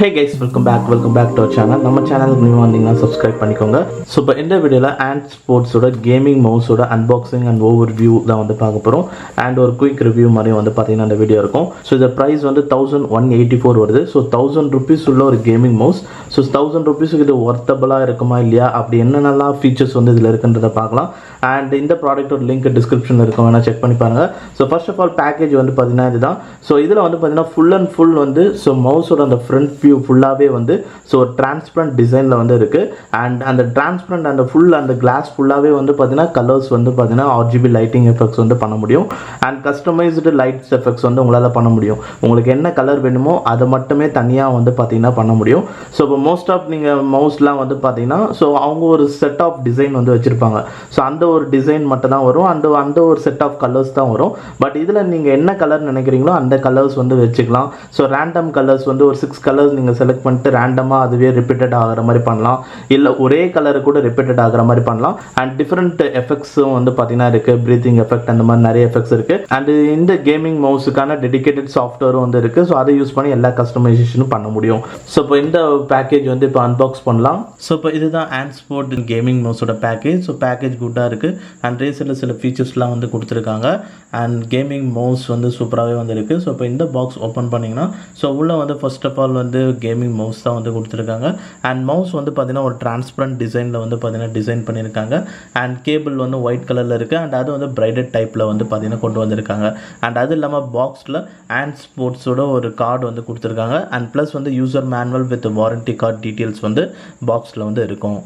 Hey guys, welcome back to our channel. நம்ம சேனலுக்கு new வந்தீங்கன்னா சப்ஸ்கிரைப் பண்ணிக்கோங்க. ஸோ இப்போ இந்த வீடியோவில் Ant Esports கேமிங் மவுஸோட அன்பாக்சிங் அண்ட் ஓவர் வியூ தான் வந்து பார்க்க போகிறோம். அண்ட் ஒரு குயிக் ரிவ்யூ மாதிரியும் வந்து பார்த்தீங்கன்னா இந்த வீடியோ இருக்கும். ஸோ இந்த ப்ரைஸ் வந்து 1184 வருது. ஸோ 1000 rupees உள்ள ஒரு கேமிங் மவுஸ். ஸோ 1000 rupees இது ஒர்த்தபிளாக இருக்குமா இல்லையா, அப்படி என்னென்னலாம் ஃபீச்சர்ஸ் வந்து இதில் இருக்குன்றதை பார்க்கலாம். அண்ட் இந்த ப்ராடக்ட்டோட லிங்க் டிஸ்கிரிப்ஷனில் இருக்கும், வேணால் செக் பண்ணி பாருங்கள். So first of all package வந்து பார்த்தீங்கன்னா இதுதான். ஸோ இதில் வந்து பார்த்தீங்கன்னா ஃபுல் அண்ட் ஃபுல் வந்து ஸோ மவுஸோட அந்த ஃப்ரண்ட் வியூ ஃபுல்லாகவே வந்து ஸோ டிரான்ஸ்பரண்ட் டிசைனில் வந்து இருக்குது. அண்ட் அந்த டிரான்ஸ்பரண்ட் அந்த ஃபுல் அந்த கிளாஸ் ஃபுல்லாகவே வந்து பார்த்தீங்கன்னா கலர்ஸ் வந்து பார்த்தீங்கன்னா RGB லைட்டிங் எஃபெக்ட்ஸ் வந்து பண்ண முடியும். அண்ட் கஸ்டமைஸ்டு லைட்ஸ் எஃபெக்ட்ஸ் வந்து உங்களால் பண்ண முடியும். உங்களுக்கு என்ன கலர் வேணுமோ அதை மட்டுமே தனியாக வந்து பார்த்தீங்கன்னா பண்ண முடியும். ஸோ இப்போ மோஸ்ட் ஆஃப் நீங்கள் மவுஸ்லாம் வந்து பார்த்தீங்கன்னா ஸோ அவங்க ஒரு செட் ஆஃப் டிசைன் வந்து வச்சுருப்பாங்க. ஸோ அந்த ஒரு டிசைன் மட்டும் தான் வரும், அந்த ஒரு செட் ஆஃப் கலர்ஸ் தான் வரும். பட் இதில் நீங்கள் என்ன கலர் நினைக்கிறீங்களோ அந்த கலர்ஸ் வந்து வச்சுக்கலாம். ஸோ ரேண்டம் கலர்ஸ் வந்து ஒரு 6 கலர்ஸ் நீங்கள் செலக்ட் பண்ணிட்டு ரேண்டமாக அதுவே ரிப்பீட்டட் ஆகிற மாதிரி பண்ணலாம், இல்லை ஒரே கலர் கூட ரிப்பீட்டட் ஆகிற மாதிரி பண்ணலாம். அண்ட் டிஃப்ரெண்ட் எஃபெக்ட்ஸும் வந்து பார்த்தீங்கன்னா இருக்குது, ப்ரீத்திங் எஃபெக்ட் அந்த மாதிரி நிறைய எஃபெக்ட்ஸ் இருக்குது. அண்ட் இந்த கேமிங் மவுஸுக்கான டெடிகேட்டட் சாஃப்ட்வேரும் வந்து இருக்குது. ஸோ அதை யூஸ் பண்ணி எல்லா கஸ்டமைசேஷனும் பண்ண முடியும். ஸோ இப்போ இந்த பேக்கேஜ் வந்து இப்போ அன்பாக்ஸ் பண்ணலாம். ஸோ இப்போ இதுதான் Ant Esports கேமிங் மவுஸோட பேக்கேஜ். ஸோ பேக்கேஜ் குட்டாக இருக்குது. அண்ட் ரீசெண்டில் சில ஃபீச்சர்ஸ்லாம் வந்து கொடுத்துருக்காங்க. அண்ட் கேமிங் மவுஸ் வந்து சூப்பராகவே வந்து இருக்குது. ஸோ இப்போ இந்த பாக்ஸ் ஓப்பன் பண்ணிங்கன்னா ஸோ உள்ளே வந்து ஃபர்ஸ்ட் ஆஃப் ஆல் வந்து கேமிங் மவுஸ் தான் வந்து கொடுத்துருக்காங்க. அண்ட் மவுஸ் வந்து பார்த்தீங்கன்னா ஒரு டிரான்ஸ்பரண்ட் டிசைனில் வந்து பார்த்தீங்கன்னா டிசைன் பண்ணியிருக்காங்க. அண்ட் கேபிள் வந்து ஒயிட் கலரில் இருக்குது. அண்ட் அது வந்து பிரைடட் டைப்பில் வந்து பார்த்தீங்கன்னா கொண்டு வந்திருக்காங்க. அண்ட் அது இல்லாமல் பாக்ஸில் Ant Esports ஒரு கார்டு வந்து கொடுத்துருக்காங்க. அண்ட் ப்ளஸ் வந்து user manual with warranty card details வந்து பாக்ஸில் வந்து இருக்கும்.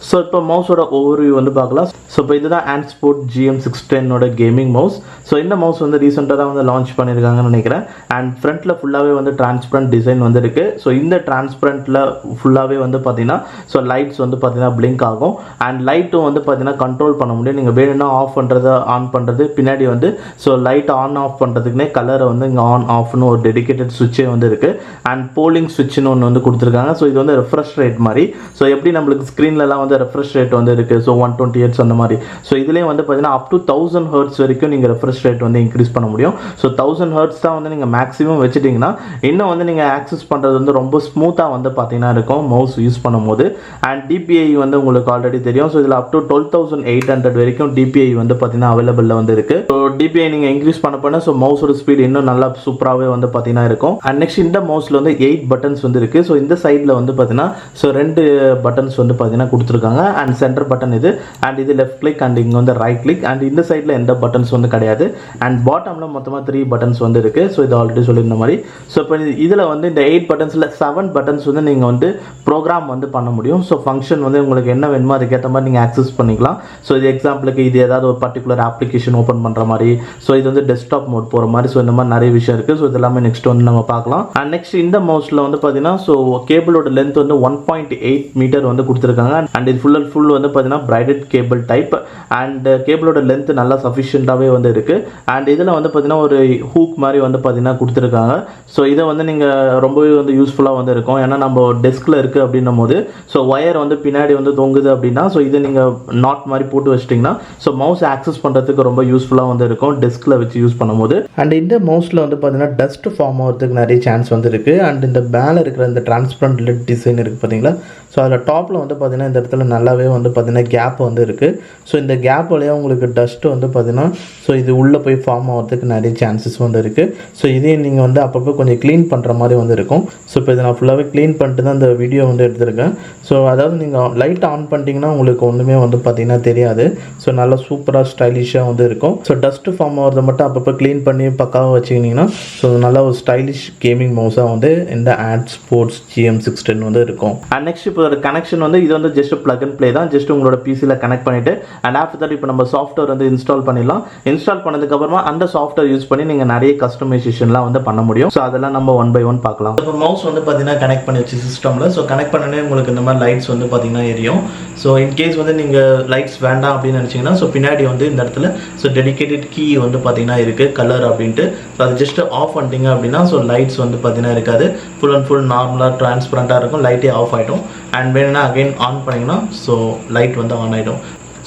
ஸோ இப்போ மவுஸோட ஓவர்வியூ வந்து பார்க்கலாம். ஸோ இப்போ இதுதான் Ant Esports GM610 gaming mouse. So இந்த மவுஸ் வந்து ரீசெண்டாக தான் வந்து லான்ச் பண்ணியிருக்காங்கன்னு நினைக்கிறேன். அண்ட் ஃப்ரண்ட்டில் ஃபுல்லாகவே வந்து டிரான்ஸ்பரண்ட் டிசைன் வந்து இருக்குது. ஸோ இந்த டிரான்ஸ்பரண்ட்டில் ஃபுல்லாகவே வந்து பார்த்தீங்கன்னா ஸோ லைட்ஸ் வந்து பார்த்தீங்கன்னா பிளிங்க் ஆகும். அண்ட் லைட்டும் வந்து பார்த்தீங்கன்னா கண்ட்ரோல் பண்ண முடியும். நீங்கள் வேணும்னா ஆஃப் பண்ணுறது ஆன் பண்ணுறது, பின்னாடி வந்து ஸோ லைட் ஆன் ஆஃப் பண்ணுறதுக்குனே கலரை வந்து இங்கே ஆன் ஆஃப்னு ஒரு டெடிகேட்டட் சுவிட்சே வந்து இருக்குது. அண்ட் போலிங் சுவிட்ச்னு ஒன்று வந்து கொடுத்துருக்காங்க. ஸோ இது வந்து ரெஃப்ரெஷ் ரேட் மாதிரி. ஸோ எப்படி நம்மளுக்கு ஸ்க்ரீன்லலாம் வந்து ரெஃப்ரெஷ் ரேட் வந்து இருக்குது, ஸோ 120 Hz அந்த மாதிரி. ஸோ இதுலேயே வந்து பார்த்தீங்கன்னா அப் டு 1000 Hz வரைக்கும் நீங்கள் ரெஃப்ரெஷ் ரேட் வந்து இன்க்ரீஸ் பண்ண முடியும். ஸோ 1000 Hz தான் வந்து நீங்கள் மேக்ஸிமம் வச்சுட்டிங்கன்னா இன்னும் வந்து நீங்கள் ஆக்சஸ் பண்ணுறது வந்து ரொம்ப ஸ்மூத்தாக வந்து பார்த்தீங்கன்னா இருக்கும் மவுஸ் யூஸ் பண்ணும்போது. அண்ட் DPI வந்து உங்களுக்கு ஆல்ரெடி தெரியும். ஸோ இதில் அப் டு 12800 வரைக்கும் DPI வந்து பார்த்தீங்கன்னா அவைலபிளில் வந்து இருக்குது. ஸோ DPI நீங்கள் இன்க்ரீஸ் பண்ண ஸோ மவுஸோட ஸ்பீட் இன்னும் நல்லா சூப்பராகவே வந்து பார்த்தீங்கன்னா இருக்கும். அண்ட் நெக்ஸ்ட் இந்த மவுஸில் வந்து 8 பட்டன்ஸ் வந்து இருக்குது. ஸோ இந்த சைடில் வந்து பார்த்தீங்கன்னா ஸோ 2 பட்டன்ஸ் வந்து பார்த்தீங்கன்னா கொடுத்துருக்காங்க. அண்ட் சென்டர் பட்டன் இது, அண்ட் இது லெஃப்ட் கிளிக், அண்ட் இங்கே வந்து ரைட் கிளிக். அண்ட் இந்த சைடில் எந்த பட்டன்ஸ் வந்து கிடையாது. அண்ட் பாட்டமில் மொத்தமாக 3 பட்டன்ஸ் வந்து இருக்குது. ஸோ இது ஆல்ரெடி சொல்லியிருந்த மாதிரி. ஸோ இப்போ இதில் வந்து இந்த 8 பட்டன்ஸில் 7 பட்டன்ஸ் வந்து நீங்கள் வந்து ப்ரோக்ராம் வந்து பண்ண முடியும். ஸோ ஃபங்க்ஷன் வந்து உங்களுக்கு என்ன வேணுமோ அதுக்கேற்ற மாதிரி நீங்கள் ஆக்சஸ் பண்ணிக்கலாம். ஸோ இது எக்ஸாம்பிளுக்கு இது ஏதாவது ஒரு பர்டிகுலர் அப்ளிகேஷன் ஓப்பன் பண்ணுற மாதிரி, ஸோ இது வந்து டெஸ்க்டாப் மோட் போகிற மாதிரி. ஸோ இந்த மாதிரி நிறைய விஷயம் இருக்குது. ஸோ இது எல்லாமே நெக்ஸ்ட் வந்து நம்ம பார்க்கலாம். அண்ட் நெக்ஸ்ட் இந்த மவுஸில் வந்து பார்த்தீங்கன்னா ஸோ கேபிளோட லென்த் வந்து 1.8 மீட்டர் வந்து கொடுத்துருக்காங்க. அண்ட் இது ஃபுல் வந்து பார்த்தீங்கன்னா பிரைடட் கேபிள் டைப். அண்ட் கேபிளோட லென்த் நல்லா சஃபிஷியண்டாகவே வந்து இருக்குது. அண்ட் இதில் வந்து பார்த்தீங்கன்னா ஒரு ஹூக் மாதிரி வந்து பார்த்தீங்கன்னா கொடுத்துருக்காங்க. ஸோ இதை வந்து நீங்கள் ரொம்பவே வந்து யூஸ்ஃபுல்லாக வந்து இருக்கும். ஏன்னா நம்ம டெஸ்கில் இருக்குது அப்படின்னும் போது ஸோ ஒயர் வந்து பின்னாடி வந்து தொங்குது அப்படின்னா ஸோ இதை நீங்கள் நாட் மாதிரி போட்டு வச்சிட்டிங்கன்னா ஸோ மவுஸ் ஆக்சஸ் பண்ணுறதுக்கு ரொம்ப யூஸ்ஃபுல்லாக வந்து இருக்கும் டெஸ்கில் வச்சு யூஸ் பண்ணும்போது. அண்ட் இந்த மவுஸில் வந்து பார்த்தீங்கன்னா டஸ்ட் ஃபார்ம் ஆகிறதுக்கு நிறைய சான்ஸ் வந்து இருக்குது. அண்ட் இந்த மேலே இருக்கிற இந்த டிரான்ஸ்பரண்ட் லெட் டிசைன் இருக்குது பார்த்தீங்களா. ஸோ அதில் டாப்பில் வந்து பார்த்தீங்கன்னா இந்த இடத்துல நல்லாவே வந்து பார்த்தீங்கன்னா கேப் வந்து இருக்குது. ஸோ இந்த கேப் வழியாக உங்களுக்கு டஸ்ட்டு வந்து பார்த்தீங்கன்னா ஸோ இது உள்ளே போய் ஃபார்ம் ஆகிறதுக்கு நிறைய சான்சஸ் வந்து இருக்குது. ஸோ இதையும் நீங்கள் வந்து அப்பப்போ கொஞ்சம் க்ளீன் பண்ணுற மாதிரி வந்து இருக்கும். ஸோ இப்போ இதை நான் ஃபுல்லாகவே க்ளீன் பண்ணிட்டு தான் இந்த வீடியோ வந்து எடுத்திருக்கேன். ஸோ அதாவது நீங்கள் லைட் ஆன் பண்ணிட்டீங்கன்னா உங்களுக்கு ஒன்றுமே வந்து பார்த்தீங்கன்னா தெரியாது. ஸோ நல்லா சூப்பராக ஸ்டைலிஷாக வந்து இருக்கும். ஸோ டஸ்ட்டு ஃபார்ம் ஆகிறத மட்டும் அப்பப்போ க்ளீன் பண்ணி பக்காவாக வச்சுக்கிட்டிங்கன்னா ஸோ நல்லா ஒரு ஸ்டைலிஷ் கேமிங் மவுஸாக வந்து இந்த Ant Esports GM610 வந்து இருக்கும். அண்ட் நெக்ஸ்ட் இப்போ ஒரு கனெக்ஷன் வந்து இது வந்து ஜஸ்ட் பிளக் அண்ட் ப்ளே தான். ஜஸ்ட் உங்களோட பிசியில் கனெக்ட் பண்ணிவிட்டு அண்ட் ஆஃப்டர் தட் இப்போ நம்ம சாஃப்ட்வேர் வந்து இன்ஸ்டால் பண்ணிடலாம். இன்ஸ்டால் பண்ணதுக்கப்புறமா அந்த சாஃப்ட்வேர் யூஸ் பண்ணி நீங்கள் நிறைய கஸ்டமைசேஷன்லாம் வந்து பண்ண முடியும். ஸோ அதெல்லாம் நம்ம 1 by 1 பார்க்கலாம். இப்போ மவுஸ் வந்து பார்த்தீங்கன்னா கனெக்ட் பண்ணி வச்சு சிஸ்டமில் ஸோ கனெக்ட் பண்ணனே உங்களுக்கு இந்த மாதிரி லைட்ஸ் வந்து பார்த்தீங்கன்னா எரியும். ஸோ இன்கேஸ் வந்து நீங்கள் லைட்ஸ் வேண்டாம் அப்படின்னு நினச்சிங்கன்னா ஸோ பின்னாடி வந்து இந்த இடத்துல ஸோ டெடிகேட்டட் கீ வந்து பார்த்தீங்கன்னா இருக்குது கலர் அப்படின்ட்டு. ஸோ அது ஜஸ்ட் ஆஃப் பண்ணிட்டீங்க அப்படின்னா ஸோ லைட்ஸ் வந்து பார்த்தீங்கன்னா இருக்காது. ஃபுல் அண்ட் ஃபுல் நார்மலாக டிரான்ஸ்பரண்ட்டாக இருக்கும். லைட்டே ஆஃப் ஆகிடும். அண்ட் வேணும்னா அகைன் ஆன் பண்ணிங்கன்னா ஸோ லைட் வந்து ஆன் ஆகிடும்.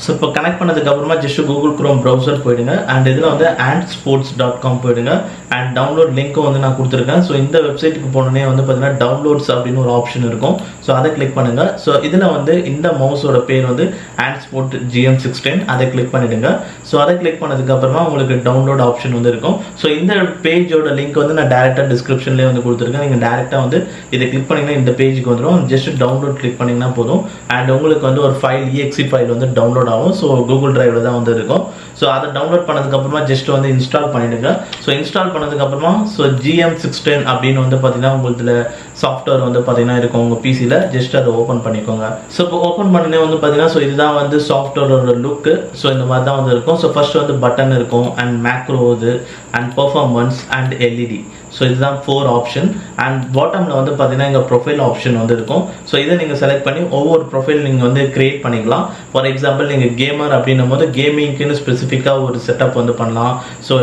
ஸோ இப்போ கனெக்ட் பண்ணதுக்கு அப்புறமா ஜஸ்ட் கூகுள் குரோம் ப்ரௌசர் போயிடுங்க அண்ட் இதில் வந்து antsports.com போயிடுங்க அண்ட் டவுன்லோட் லிங்க்கும் வந்து நான் கொடுத்துருக்கேன். ஸோ இந்த வெப்சைட்டுக்கு போனோடனே வந்து பார்த்தீங்கன்னா டவுன்லோட்ஸ் அப்படின்னு ஒரு ஆப்ஷன் இருக்கும். ஸோ அதை கிளிக் பண்ணுங்க. ஸோ இதில் வந்து இந்த மவுஸோட பேர் வந்து Antsport GM16 அதை கிளிக் பண்ணிடுங்க. ஸோ அதை கிளிக் பண்ணதுக்கு அப்புறமா உங்களுக்கு டவுன்லோட் ஆப்ஷன் வந்து இருக்கும். ஸோ இந்த பேஜோட லிங்க் வந்து நான் டேரெக்டாக டிஸ்கிரிப்ஷன்லேயே வந்து கொடுத்துருக்கேன். நீங்கள் டேரெக்டாக வந்து இதை கிளிக் பண்ணிங்கன்னா இந்த பேஜுக்கு வந்துடும். ஜஸ்ட் டவுன்லோட் கிளிக் பண்ணிங்கன்னா போதும் அண்ட் உங்களுக்கு வந்து ஒரு ஃபைல் exe ஃபைல் வந்து டவுன்லோட் ஆகும். ஸோ கூகுள் டிரைவ்ல தான் வந்து இருக்கும். ஸோ அதை டவுன்லோட் பண்ணதுக்கு அப்புறமா ஜஸ்ட் வந்து இன்ஸ்டால் பண்ணிடுங்க. ஸோ இன்ஸ்டால் பண்ணதுக்கு அப்புறமா ஸோ GM16 அப்படின்னு வந்து பார்த்தீங்கன்னா உங்களுக்கு சாஃப்ட்வேர் வந்து பார்த்தீங்கன்னா இருக்கும் உங்கள் பிசியில். ஜஸ்ட் அதை ஓப்பன் பண்ணிக்கோங்க. ஸோ இப்போ ஓப்பன் பண்ணனே வந்து பார்த்தீங்கன்னா ஸோ இதுதான் வந்து சாஃப்ட்வேரோட லுக்கு. ஸோ இந்த மாதிரி தான் வந்து இருக்கும். ஸோ ஃபர்ஸ்ட் வந்து பட்டன் இருக்கும் அண்ட் மேக்ரோ இது and performance and LED. So இதுதான் 4 ஆப்ஷன் அண்ட் பாட்டமில் வந்து பார்த்தீங்கன்னா இங்கே ப்ரொஃபைல் ஆப்ஷன் வந்து இருக்கும். ஸோ இதை நீங்கள் செலக்ட் பண்ணி ஒவ்வொரு ப்ரொஃபைல் நீங்கள் வந்து கிரியேட் பண்ணிக்கலாம். ஃபார் எக்ஸாம்பிள் நீங்கள் கேமர் அப்படின்னும் போது கேமிங்க்குன்னு ஸ்பெசிஃபிக்காக ஒரு செட்டப் வந்து பண்ணலாம். ஸோ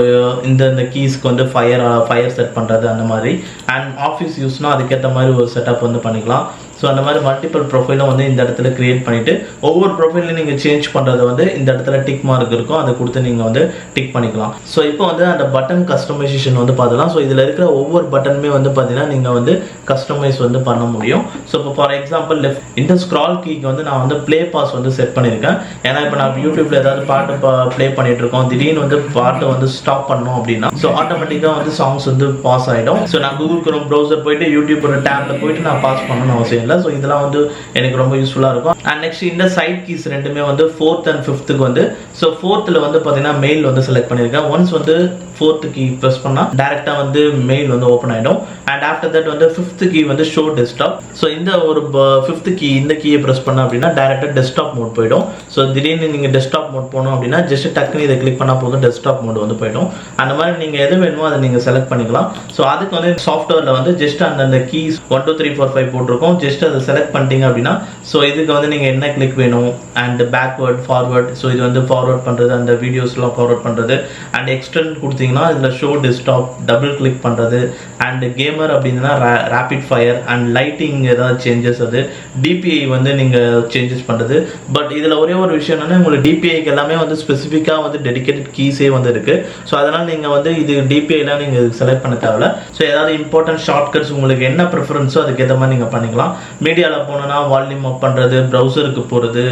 இந்த கீஸ்க்கு வந்து ஃபயர் செட் பண்ணுறது அந்த மாதிரி அண்ட் ஆஃபீஸ் யூஸ்னால் அதுக்கேற்ற மாதிரி ஒரு செட்டப் வந்து பண்ணிக்கலாம். ஸோ அந்த மாதிரி மல்டிபிள் ப்ரொஃபைலும் வந்து இந்த இடத்துல கிரியேட் பண்ணிவிட்டு ஒவ்வொரு ப்ரொஃபைலையும் நீங்கள் சேஞ்ச் பண்ணுறது வந்து இந்த இடத்துல டிக் மார்க் இருக்கும். அதை கொடுத்து நீங்கள் வந்து டிக் பண்ணிக்கலாம். ஸோ இப்போ வந்து அந்த பட்டன் கஸ்டமைசேஷன் வந்து பார்த்துக்கலாம். ஸோ இதில் இருக்கிற ஒவ்வொரு பட்டனுமே வந்து பார்த்தீங்கன்னா நீங்கள் வந்து கஸ்டமைஸ் வந்து பண்ண முடியும். ஸோ இப்போ ஃபார் எக்ஸாம்பிள் இந்த ஸ்க்ரால் கீக்கு வந்து நான் வந்து ப்ளே பாஸ் வந்து செட் பண்ணியிருக்கேன். ஏன்னா இப்போ நான் யூடியூப்ல ஏதாவது பாட்டு ப்ளே பண்ணிட்டு இருக்கோம், திடீர்னு வந்து பாட்டை வந்து ஸ்டாப் பண்ணோம் அப்படின்னா ஸோ ஆட்டோமேட்டிக்காக வந்து சாங்ஸ் வந்து பாஸ் ஆகிடும். ஸோ நான் கூகுள் குரோம் ப்ரௌசர் போயிட்டு யூடியூப் டேப்ல போயிட்டு நான் பாஸ் பண்ணணும்னு அவசியம். ஸோ இதெல்லாம் வந்து எனக்கு ரொம்ப யூஸ்ஃபுல்லாக இருக்கும். அண்ட் நெக்ஸ்ட் இந்த சைட் கீஸ் ரெண்டுமே வந்து 4th and 5th வந்து ஸோ 4th வந்து பார்த்தீங்கன்னா மெயில் வந்து செலக்ட் பண்ணியிருக்கேன். ஒன்ஸ் வந்து 4th கீ ப்ரெஸ் பண்ணால் டேரெக்டாக வந்து மெயில் வந்து ஓப்பன் ஆகிடும். அண்ட் ஆஃப்டர் தட் வந்து 5th கீ வந்து ஷோ டெஸ்க்டாப். ஸோ இந்த ஒரு 5th கீ இந்த கீயை ப்ரெஸ் பண்ண அப்படின்னா டேரெக்டாக டெஸ்க்டாப் மோட் போயிடும். ஸோ திடீர்னு நீங்கள் டெஸ்க்டாப் மோட் போகணும் அப்படின்னா ஜஸ்ட் டக்குன்னு இதை கிளிக் பண்ணால் போதும் டெஸ்க்டாப் மோட் வந்து போயிடும். அந்த மாதிரி நீங்கள் எது வேணுமோ அதை நீங்கள் செலக்ட் பண்ணிக்கலாம். ஸோ அதுக்கு வந்து சாஃப்ட்வேரில் வந்து ஜஸ்ட் அந்த கீஸ் 1 2 3 4 5 போட்டிருக்கோம். ஜஸ்ட் அதை செலக்ட் பண்ணிட்டீங்க அப்படின்னா ஸோ இதுக்கு வந்து நீங்கள் என்ன கிளிக் வேணும் அண்ட் பேக்வேர்ட் ஃபார்வர்ட். ஸோ இது வந்து ஃபார்வர்ட் பண்ணுறது, அந்த வீடியோஸ்லாம் ஃபார்வர்ட் பண்ணுறது அண்ட் எக்ஸ்டெண்ட் கொடுத்தீங்கன்னா இதில் ஷோ டெஸ்க்டாப் டபுள் கிளிக் பண்ணுறது அண்ட் கேமர் அப்படின்னா ரேபிட் ஃபயர் அண்ட் லைட்டிங் ஏதாவது சேஞ்சஸ், அது DPI வந்து நீங்கள் சேஞ்சஸ் பண்ணுறது. பட் இதில் ஒரே ஒரு விஷயம் என்னன்னா உங்களுக்கு DPIக்கு எல்லாமே வந்து ஸ்பெசிஃபிக்காக வந்து டெடிகேட்டட் கீஸே வந்து இருக்குது. ஸோ அதனால் நீங்கள் வந்து இது DPIலாம் நீங்கள் செலக்ட் பண்ண தேவையில்ல. ஸோ ஏதாவது இம்பார்ட்டன்ட் ஷார்ட்கட்ஸ் உங்களுக்கு என்ன ப்ரிஃபரன்ஸோ அதுக்கேற்ற மாதிரி நீங்கள் பண்ணிக்கலாம். மீடியாவில் போனோன்னா வால்யூம் அப் பண்ணுறது, ப்ரௌசருக்கு போகிறது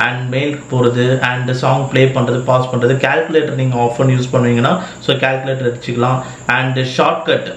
அண்ட் மெயிலுக்கு போகிறது அண்ட் சாங் ப்ளே பண்ணுறது, பாஸ் பண்ணுறது. கால்குலேட்டர் நீங்கள் ஆஃப் பண்ணி யூஸ் பண்ணுவீங்கன்னா ஸோ கால்குலேட்டர் வச்சுக்கலாம். அண்ட் ஷார்ட்கட்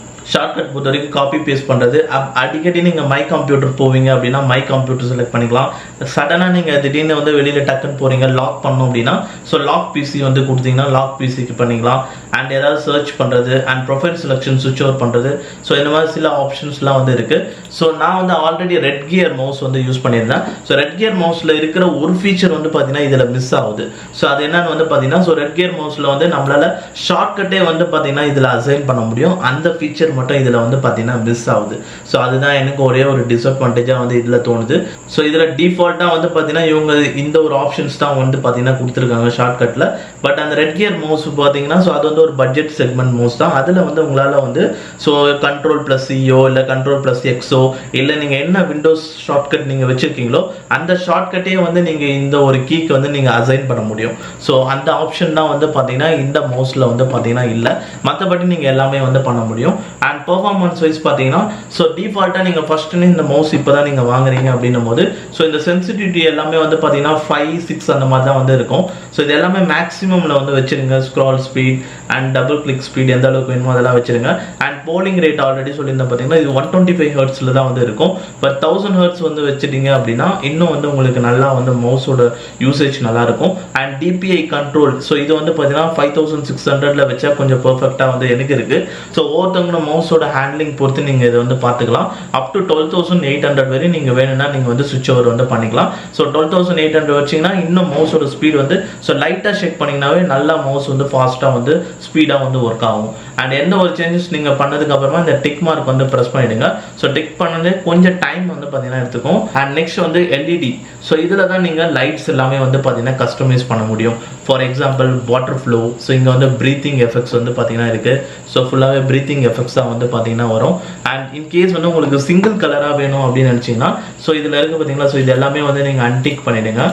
பொறுத்த வரைக்கும் காப்பி பேஸ்ட் பண்ணுறது. அடிக்கடி நீங்கள் மை கம்ப்யூட்டர் போவீங்க அப்படின்னா மை கம்ப்யூட்டர் செலக்ட் பண்ணிக்கலாம். சடனாக நீங்கள் திடீர்னு வந்து வெளியில் டக்குன்னு போகிறீங்க லாக் பண்ணோம் அப்படின்னா ஸோ லாக் பிசி வந்து கொடுத்தீங்கன்னா லாக் பிசிக்கு பண்ணிக்கலாம். அண்ட் ஏதாவது சர்ச் பண்ணுறது அண்ட் ப்ரொஃபைல் செலெக்ஷன் சுவிட்ச் ஓவர் பண்ணுறது. ஸோ இந்த மாதிரி சில ஆப்ஷன்ஸ்லாம் வந்து இருக்குது. ஸோ நான் வந்து ஆல்ரெடி ரெட் கியர் மவுஸ் வந்து யூஸ் பண்ணியிருந்தேன். ஸோ ரெட் கியர் மவுஸில் இருக்கிற ஒரு ஃபீச்சர் வந்து பார்த்தீங்கன்னா இதில் மிஸ் ஆகுது. ஸோ அது என்னன்னு வந்து பார்த்தீங்கன்னா ஸோ ரெட் கியர் மவுஸில் வந்து நம்மளால் ஷார்ட்கட்டே வந்து பார்த்தீங்கன்னா இதில் அசைன் பண்ண முடியும். அந்த ஃபீச்சர் மட்டும் இதில் வந்து பார்த்தீங்கன்னா மிஸ் ஆகுது. ஸோ அதுதான் எனக்கு ஒரே ஒரு டிஸ்அட்வான்டேஜாக வந்து இதில் தோணுது. ஸோ இதில் டிஃபால்ட்டாக வந்து பார்த்தீங்கன்னா இவங்க இந்த ஒரு ஆப்ஷன்ஸ் தான் வந்து பார்த்தீங்கன்னா கொடுத்துருக்காங்க ஷார்ட்கட்டில். பட் அந்த ரெட் கியர் மவுஸ் பார்த்தீங்கன்னா ஸோ அது வந்து ஒரு பட்ஜெட் செக்மெண்ட் மவுஸ் தான். அதில் வந்து உங்களால் வந்து ஸோ Ctrl+Cஓ இல்லை Ctrl+Xஓ இல்லை நீங்கள் என்ன விண்டோஸ் ஷார்ட்கட் நீங்கள் வச்சுருக்கீங்களோ அந்த ஷார்ட்கட்டே வந்து நீங்கள் இந்த ஒரு கீக்கு வந்து நீங்கள் அசைன் பண்ண முடியும். ஸோ அந்த ஆப்ஷன் தான் வந்து பார்த்தீங்கன்னா இந்த மவுஸில் வந்து பார்த்தீங்கன்னா இல்லை. மற்றபடி நீங்கள் எல்லாமே வந்து பண்ண முடியும். அண்ட் பெர்ஃபார்மன்ஸ் வைஸ் பார்த்தீங்கன்னா ஸோ டிஃபால்ட்டாக நீங்கள் ஃபஸ்ட்டுன்னு இந்த மவுஸ் இப்போ தான் நீங்கள் வாங்குறீங்க அப்படின்னும் போது ஸோ இந்த சென்சிட்டிவிட்டி எல்லாமே வந்து பார்த்தீங்கன்னா 5 6 அந்த மாதிரி தான் வந்து இருக்கும். ஸோ இது எல்லாமே மேக்ஸிமமில் வந்து வச்சுருங்க. Scroll speed and double click speed எந்த அளவுக்கு வேணுமோ அதெல்லாம் வச்சுருங்க. அண்ட் போலிங் ரேட் ஆல்ரெடி சொல்லியிருந்தேன் பார்த்தீங்கன்னா இது 125 ஹெர்ட்ஸில் தான் வந்து இருக்கும். பட் 1000 ஹெர்ட்ஸ் வந்து வச்சுட்டீங்க அப்படின்னா இன்னும் வந்து உங்களுக்கு நல்லா வந்து மவுஸோட யூசேஜ் நல்லா இருக்கும். அண்ட் DPI கண்ட்ரோல் ஸோ இது வந்து பார்த்தீங்கன்னா 5600 வச்சா கொஞ்சம் பர்ஃபெக்டாக வந்து எனக்கு இருக்குது. ஸோ ஒவ்வொருத்தவங்களும் மவுஸோட ஹேண்ட்லிங் பொறுத்து நீங்கள் இதை வந்து பார்த்துக்கலாம். அப் டு 12800 வரையும் நீங்கள் வேணும்னா நீங்கள் வந்து சுவிட்ச் ஓவர் வந்து பண்ணிக்கலாம். ஸோ 12800 வச்சிங்கன்னா இன்னும் மவுஸோட ஸ்பீட் வந்து ஸோ லைட்டாக செக் பண்ணிங்கனாவே நல்லா மவுஸ் வந்து ஃபாஸ்ட்டாக வந்து ஸ்பீடாக வந்து ஒர்க் ஆகும். அண்ட் எந்த ஒரு சேஞ்சஸ் நீங்கள் பண்ணதுக்கு அப்புறமா இந்த டிக் மார்க் வந்து ப்ரெஸ் பண்ணிடுங்க. ஸோ டிக் பண்ணது கொஞ்சம் டைம் வந்து பார்த்தீங்கன்னா எடுத்துக்கும். அண்ட் நெக்ஸ்ட் வந்து LED. ஸோ இதில் தான் நீங்கள் லைட்ஸ் எல்லாமே வந்து பார்த்தீங்கன்னா கஸ்டமைஸ் பண்ண முடியும். For example water flow. So இங்கே வந்து ப்ரீத்திங் எஃபெக்ட்ஸ் வந்து பார்த்தீங்கன்னா இருக்குது. ஸோ ஃபுல்லாகவே ப்ரீத்திங் எஃபெக்ட்ஸ் தான் வந்து பார்த்தீங்கன்னா வரும். அண்ட் இன்கேஸ் வந்து உங்களுக்கு சிங்கிள் கலராக வேணும் அப்படின்னு நினச்சிங்கன்னா ஸோ இதில் இருக்குது பார்த்தீங்களா. ஸோ இது எல்லாமே வந்து நீங்கள் அன்டிக் பண்ணிவிடுங்க.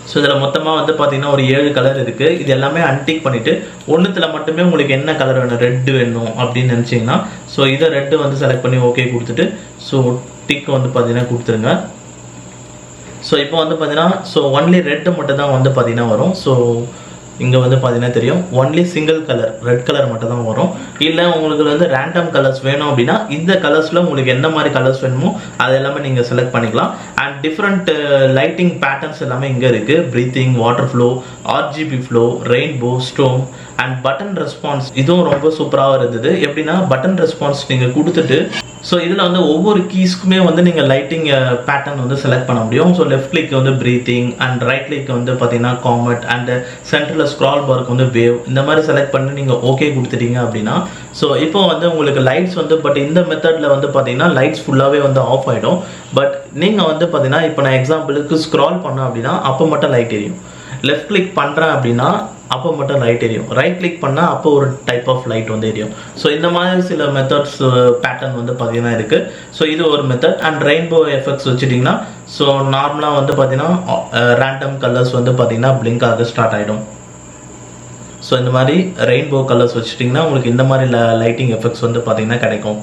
ஸோ இதில் மொத்தமாக வந்து பார்த்தீங்கன்னா ஒரு 7 கலர் இருக்குது. இது எல்லாமே அன்டிக் பண்ணிவிட்டு ஒன்றுத்தில் மட்டுமே உங்களுக்கு என்ன கலர் வேணும், ரெட்டு வேணும் அப்படின்னு நினச்சிங்கன்னா ஸோ இதை ரெட்டு வந்து செலக்ட் பண்ணி ஓகே கொடுத்துட்டு ஸோ டிக் வந்து பார்த்தீங்கன்னா கொடுத்துருங்க. ஸோ இப்போ வந்து பார்த்தீங்கன்னா ஸோ ஒன்லி ரெட்டு மட்டும் தான் வந்து பார்த்தீங்கன்னா வரும். ஸோ இங்கே வந்து பார்த்தீங்கன்னா தெரியும் only single colour red colour மட்டும் தான் வரும். இல்லை உங்களுக்கு வந்து ரேண்டம் கலர்ஸ் வேணும் அப்படின்னா இந்த கலர்ஸில் உங்களுக்கு என்ன மாதிரி கலர்ஸ் வேணுமோ அது எல்லாமே நீங்கள் செலக்ட் பண்ணிக்கலாம். அண்ட் டிஃப்ரெண்ட் லைட்டிங் பேட்டர்ன்ஸ் எல்லாமே இங்கே இருக்குது. Breathing, water flow, RGB flow, rainbow, storm and button response இதுவும் ரொம்ப சூப்பராக இருந்தது. எப்படின்னா பட்டன் ரெஸ்பான்ஸ் நீங்கள் கொடுத்துட்டு ஸோ இதில் வந்து ஒவ்வொரு கீஸ்க்குமே வந்து நீங்கள் லைட்டிங் பேட்டர்ன் வந்து செலக்ட் பண்ண முடியும். ஸோ லெஃப்ட் கிளிக் வந்து ப்ரீத்திங் அண்ட் ரைட் கிளிக் வந்து பார்த்தீங்கன்னா காமெட் அண்ட் சென்டரில் ஸ்க்ரால் பார்க்கு வந்து வேவ் இந்த மாதிரி செலக்ட் பண்ணி நீங்கள் ஓகே கொடுத்துட்டீங்க அப்படின்னா ஸோ இப்போ வந்து உங்களுக்கு லைட்ஸ் வந்து பட் இந்த மெத்தடில் வந்து பார்த்தீங்கன்னா லைட்ஸ் ஃபுல்லாகவே வந்து ஆஃப் ஆகிடும். பட் நீங்கள் வந்து பார்த்தீங்கன்னா இப்போ நான் எக்ஸாம்பிளுக்கு ஸ்க்ரால் பண்ணேன் அப்படின்னா அப்போ மட்டும் லைட் எரியும். லெஃப்ட் கிளிக் பண்ணுறேன் அப்படின்னா அப்போ மட்டும் லைட் எரியும். ரைட் கிளிக் பண்ணால் அப்போ ஒரு டைப் ஆஃப் லைட் வந்து எரியும். ஸோ இந்த மாதிரி சில மெத்தட்ஸ் பேட்டர்ன் வந்து பார்த்தீங்கன்னா இருக்குது. ஸோ இது ஒரு மெத்தட். அண்ட் ரெயின்போ எஃபெக்ட்ஸ் வச்சுட்டிங்கன்னா ஸோ நார்மலாக வந்து பார்த்தீங்கன்னா ரேண்டம் கலர்ஸ் வந்து பார்த்தீங்கன்னா பிளிங்க் ஆக ஸ்டார்ட் ஆகிடும். ஸோ இந்த மாதிரி ரெயின்போ கலர்ஸ் வச்சுட்டிங்கன்னா உங்களுக்கு இந்த மாதிரி லைட்டிங் எஃபெக்ட்ஸ் வந்து பார்த்தீங்கன்னா கிடைக்கும்.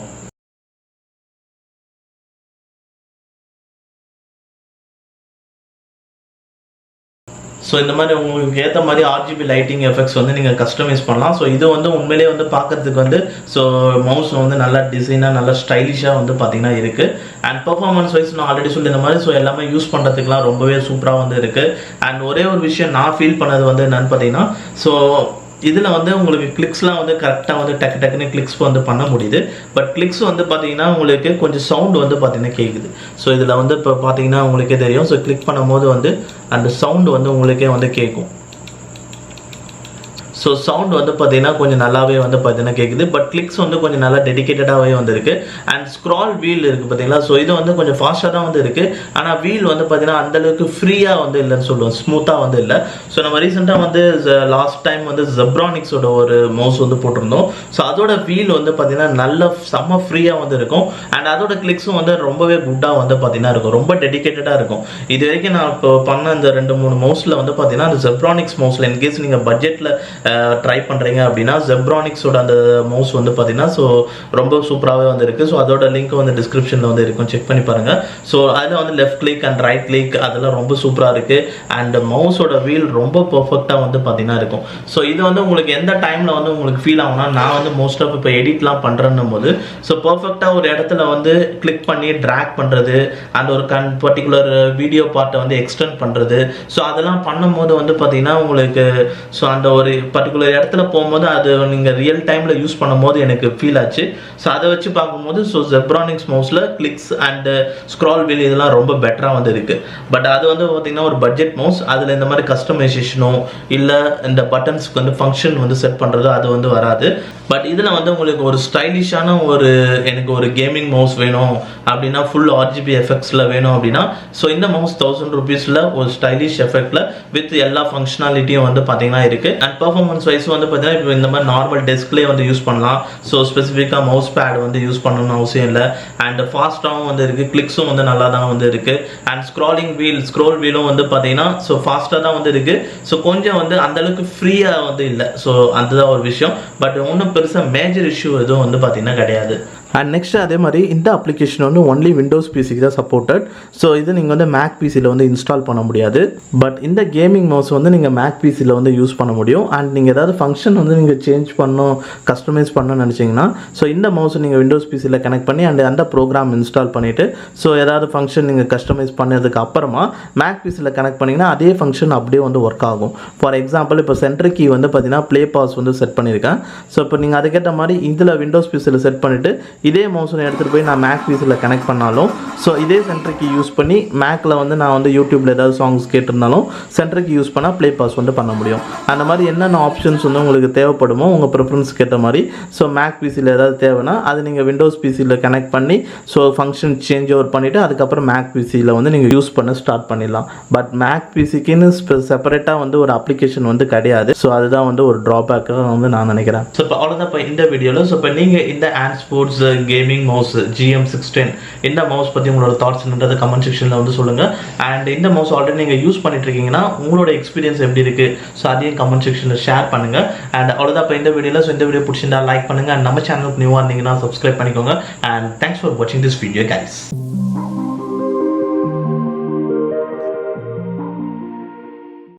ஸோ இந்த மாதிரி உங்களுக்கு ஏற்ற மாதிரி ஆர்ஜிபி லைட்டிங் எஃபெக்ட்ஸ் வந்து நீங்கள் கஸ்டமைஸ் பண்ணலாம். ஸோ இது வந்து உண்மையிலேயே வந்து பார்க்கறதுக்கு வந்து ஸோ மவுஸ் வந்து நல்லா டிசைனாக நல்லா ஸ்டைலிஷாக வந்து பார்த்தீங்கன்னா இருக்குது. அண்ட் பெர்ஃபார்மன்ஸ் வைஸ் நான் ஆல்ரெடி சொல்லி இந்த மாதிரி ஸோ எல்லாமே யூஸ் பண்ணுறதுக்குலாம் ரொம்பவே சூப்பராக வந்து இருக்குது. அண்ட் ஒரே ஒரு விஷயம் நான் ஃபீல் பண்ணது வந்து என்னன்னு பார்த்தீங்கன்னா ஸோ இதில் வந்து உங்களுக்கு கிளிக்ஸ்லாம் வந்து கரெக்டாக வந்து டக்குன்னு கிளிக்ஸ் வந்து பண்ண முடியுது. பட் கிளிக்ஸ் வந்து பார்த்தீங்கன்னா உங்களுக்கு கொஞ்சம் சவுண்டு வந்து பார்த்தீங்கன்னா கேட்குது. ஸோ இதில் வந்து இப்போ பார்த்தீங்கன்னா உங்களுக்கே தெரியும். ஸோ கிளிக் பண்ணும்போது வந்து அந்த சவுண்டு வந்து உங்களுக்கே வந்து கேட்கும். ஸோ சவுண்ட் வந்து பார்த்தீங்கன்னா கொஞ்சம் நல்லாவே வந்து பார்த்தீங்கன்னா கேட்குது. பட் கிளிக்ஸ் வந்து கொஞ்சம் நல்லா டெடிக்கேட்டடாகவே வந்து இருக்குது. அண்ட் ஸ்க்ரால் வீல் இருக்குது பார்த்தீங்களா. ஸோ இது வந்து கொஞ்சம் ஃபாஸ்ட்டாக தான் வந்து இருக்குது. ஆனால் வீல் வந்து பார்த்தீங்கன்னா அந்தளவுக்கு ஃப்ரீயாக வந்து இல்லைன்னு சொல்லுவோம், ஸ்மூத்தாக வந்து இல்லை. ஸோ நம்ம ரீசெண்டாக வந்து லாஸ்ட் டைம் வந்து ஜெப்ரானிக்ஸோட ஒரு மவுஸ் வந்து போட்டிருந்தோம். ஸோ அதோட வீல் வந்து பார்த்தீங்கன்னா நல்ல செம்ம ஃப்ரீயாக வந்து இருக்கும். அண்ட் அதோட கிளிக்ஸும் வந்து ரொம்பவே குட்டாக வந்து பார்த்தீங்கன்னா இருக்கும், ரொம்ப டெடிக்கேட்டடாக இருக்கும். இது வரைக்கும் நான் இப்போ பண்ண இந்த 2-3 மவுஸில் வந்து பார்த்தீங்கன்னா அந்த ஜெப்ரானிக்ஸ் மவுஸில் இன்கேஸ் நீங்கள் பட்ஜெட்டில் ட்ரை பண்ணுறீங்க அப்படின்னா ஜெப்ரானிக்ஸோட அந்த மவுஸ் வந்து பார்த்தீங்கன்னா ஸோ ரொம்ப சூப்பராகவே வந்து இருக்குது. ஸோ அதோட லிங்க் வந்து டிஸ்கிரிப்ஷனில் வந்து இருக்கும், செக் பண்ணி பாருங்கள். ஸோ அதில் வந்து left click and right click அதெல்லாம் ரொம்ப சூப்பராக இருக்குது. அண்ட் மவுஸோட வீல் ரொம்ப பர்ஃபெக்டாக வந்து பார்த்தீங்கன்னா இருக்கும். ஸோ இது வந்து உங்களுக்கு எந்த டைமில் வந்து உங்களுக்கு ஃபீல் ஆகும்னா நான் வந்து மோஸ்ட் ஆஃப் இப்போ எடிட்லாம் பண்ணுறேன்னும் போது ஸோ பர்ஃபெக்டாக ஒரு இடத்துல வந்து கிளிக் பண்ணி ட்ராக் பண்ணுறது அண்ட் ஒரு பர்டிகுலர் வீடியோ பார்ட்டை வந்து எக்ஸ்டெண்ட் பண்ணுறது ஸோ அதெல்லாம் பண்ணும்போது வந்து பார்த்தீங்கன்னா உங்களுக்கு ஸோ அந்த ஒரு பர்டிகுலர் இடத்துல போகும்போது அது நீங்கள் ரியல் டைமில் யூஸ் பண்ணும்போது எனக்கு ஃபீல் ஆச்சு. ஸோ அதை வச்சு பார்க்கும்போது ஸோ ஜெப்ரானிக்ஸ் மவுஸில் கிளிக்ஸ் அண்ட் ஸ்க்ரால் வீல் இதெல்லாம் ரொம்ப பெட்டராக வந்து இருக்குது. பட் அது வந்து பார்த்தீங்கன்னா ஒரு பட்ஜெட் மவுஸ். அதில் இந்த மாதிரி கஸ்டமைசேஷனோ இல்லை இந்த பட்டன்ஸ்க்கு வந்து ஃபங்க்ஷன் வந்து செட் பண்ணுறதோ அது வந்து வராது. பட் இதில் வந்து உங்களுக்கு ஒரு ஸ்டைலிஷான எனக்கு ஒரு கேமிங் மவுஸ் வேணும் அப்படின்னா ஃபுல் ஆர்ஜிபி எஃபெக்ட்ஸில் வேணும் அப்படின்னா ஸோ இந்த மவுஸ் 1000 rupeesல ஒரு ஸ்டைலிஷ் எஃபெக்டில் வித் எல்லா ஃபங்க்ஷனாலிட்டியும் வந்து பார்த்தீங்கன்னா இருக்குது. அண்ட் பர்ஃபார்மன்ஸ் வைஸ் வந்து பார்த்தீங்கன்னா இப்போ இந்த மாதிரி நார்மல் டெஸ்க்லேயே வந்து யூஸ் பண்ணலாம். ஸோ ஸ்பெசிஃபிக்காக மவுஸ் பேட் வந்து யூஸ் பண்ணணும்னு அவசியம் இல்லை. அண்ட் ஃபாஸ்ட்டாகவும் வந்து இருக்குது, கிளிக்ஸும் வந்து நல்லா தான் வந்து இருக்குது. அண்ட் ஸ்க்ரோல் வீலும் வந்து பார்த்தீங்கன்னா ஸோ ஃபாஸ்ட்டாக தான் வந்து இருக்குது. ஸோ கொஞ்சம் வந்து அந்தளவுக்கு ஃப்ரீயாக வந்து இல்லை. ஸோ அதுதான் ஒரு விஷயம். பட் ஒன்றும் பெருசாக மேஜர் இஷ்யூ எதுவும் வந்து பார்த்தீங்கன்னா கிடையாது. அண்ட் நெக்ஸ்ட் அதே மாதிரி இந்த அப்ளிகேஷன் வந்து ஒன்லி விண்டோஸ் பிசிக்கு தான் சப்போர்ட்டட். ஸோ இது நீங்கள் வந்து மேக் பிசியில் வந்து இன்ஸ்டால் பண்ண முடியாது. பட் இந்த கேமிங் மவுஸ் வந்து நீங்கள் மேக் பிசியில் வந்து யூஸ் பண்ண முடியும். அண்ட் நீங்கள் ஏதாவது ஃபங்க்ஷன் வந்து நீங்கள் சேஞ்ச் பண்ணணும், கஸ்டமைஸ் பண்ணணும்னு நினச்சிங்கன்னா ஸோ இந்த மவுஸை நீங்கள் விண்டோஸ் பிசியில் கனெக்ட் பண்ணி அண்ட் அந்த ப்ரோக்ராம் இன்ஸ்டால் பண்ணிவிட்டு ஸோ ஏதாவது ஃபங்க்ஷன் நீங்கள் கஸ்டமைஸ் பண்ணதுக்கு அப்புறமா மேக் பிசியில் கனெக்ட் பண்ணிங்கன்னா அதே ஃபங்க்ஷன் அப்படியே வந்து ஒர்க் ஆகும். ஃபார் எக்ஸாம்பிள் இப்போ சென்டர் கீ வந்து பார்த்தீங்கன்னா ப்ளே பாஸ் வந்து செட் பண்ணியிருக்கேன். ஸோ இப்போ நீங்கள் அதுக்கேற்ற மாதிரி இதில் விண்டோஸ் பிசியில் செட் பண்ணிவிட்டு இதே மவுஸை எடுத்துகிட்டு போய் நான் மேக் பிசியில் கனெக்ட் பண்ணாலும் ஸோ இதே சென்டர் கீ யூஸ் பண்ணி மேக்கில் வந்து நான் வந்து யூடியூப்பில் ஏதாவது சாங்ஸ் கேட்டிருந்தாலும் சென்டர் கீ யூஸ் பண்ணால் ப்ளே பாஸ் வந்து பண்ண முடியும். அந்த மாதிரி என்னென்ன ஆப்ஷன்ஸ் வந்து உங்களுக்கு தேவைப்படுமோ உங்கள் ப்ரிஃபரன்ஸ்க்கு ஏற்ற மாதிரி ஸோ மேக் பிசியில் ஏதாவது தேவைன்னா அது நீங்கள் விண்டோஸ் பிசியில் கனெக்ட் பண்ணி ஸோ ஃபங்க்ஷன் சேஞ்ச் ஓவர் பண்ணிவிட்டு அதுக்கப்புறம் மேக் பிசியில் வந்து நீங்கள் யூஸ் பண்ண ஸ்டார்ட் பண்ணிடலாம். பட் மேக் பிசிக்குன்னு செப்பரேட்டாக வந்து ஒரு அப்ளிகேஷன் வந்து கிடையாது. ஸோ அதுதான் வந்து ஒரு ட்ராபேக்காக வந்து நான் நினைக்கிறேன். ஸோ இப்போ அவ்வளோதான் இப்போ இந்த வீடியோவில். ஸோ இப்போ நீங்கள் இந்த and sports gaming mouse GM610 இந்த மவுஸ் பற்றி உங்களோட தாட்ஸ்ன்றதை கமெண்ட் செக்ஷனில் வந்து சொல்லுங்கள். அண்ட் இந்த மவுஸ் ஆல்ரெடி நீங்கள் யூஸ் பண்ணிட்டு இருக்கீங்கன்னா உங்களோட எக்ஸ்பீரியன்ஸ் எப்படி இருக்குது, ஸோ அதையும் கமெண்ட் செக்ஷனில் ஷேர் பண்ணுங்கள். அண்ட் அவ்வளோதான் இப்போ இந்த வீடியோவில். ஸோ இந்த வீடியோ பிடிச்சிருந்தா லைக் பண்ணுங்கள். அண்ட் நம்ம சேனலுக்கு நியூவாக இருந்தீங்கன்னா சப்ஸ்கிரைப் பண்ணிக்கோங்க. அண்ட் தேங்க்ஸ் ஃபார் வாட்சிங் திஸ் வீடியோ கைஸ்.